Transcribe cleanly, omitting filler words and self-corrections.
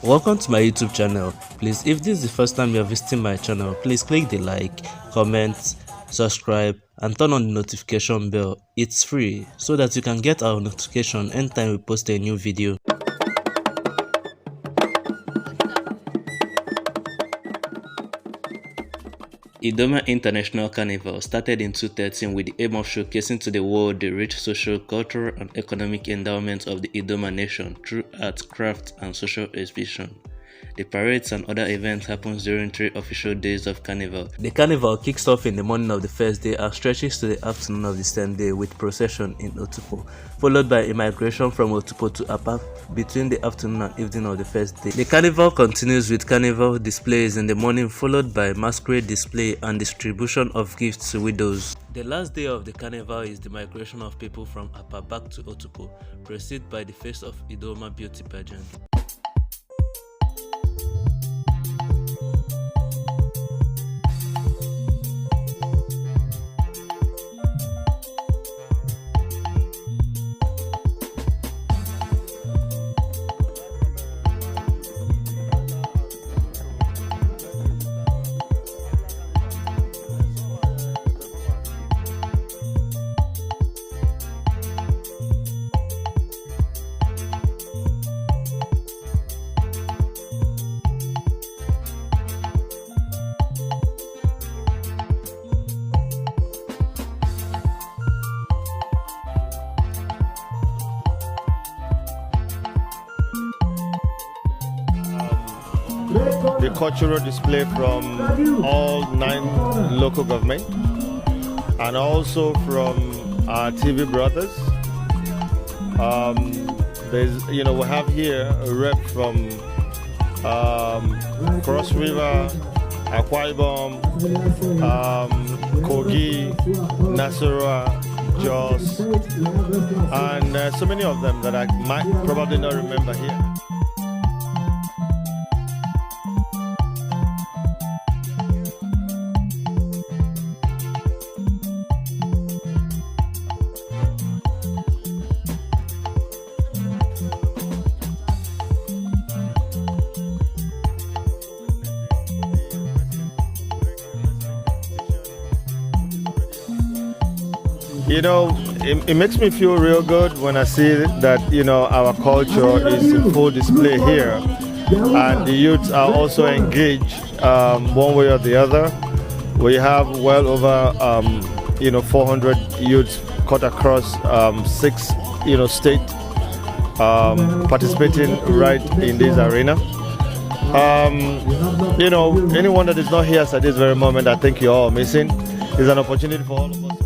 Welcome to my YouTube channel. Please, if this is the first time you are visiting my channel, please click the like, comment, subscribe and turn on the notification bell. It's free so that you can get our notification anytime we post a new video. Idoma International Carnival started in 2013 with the aim of showcasing to the world the rich social, cultural and economic endowments of the Idoma nation through art, craft and social exhibition. The parades and other events happen during 3 official days of Carnival. The Carnival kicks off in the morning of the first day and stretches to the afternoon of the same day with procession in Otukpo, followed by a migration from Otukpo to Apa between the afternoon and evening of the first day. The Carnival continues with Carnival displays in the morning, followed by masquerade display and distribution of gifts to widows. The last day of the Carnival is the migration of people from Apa back to Otukpo, preceded by the Face of Idoma beauty pageant. The cultural display from all 9 local governments and also from our TV brothers. We have here a rep from Cross River, Akwa Ibom, Kogi, Nasarawa, Jos, and so many of them that I might probably not remember here. It makes me feel real good when I see that, our culture is in full display here. And the youths are also engaged one way or the other. We have well over, 400 youths cut across 6, states participating right in this arena. Anyone that is not here at this very moment, I think you're all missing. It's an opportunity for all of us.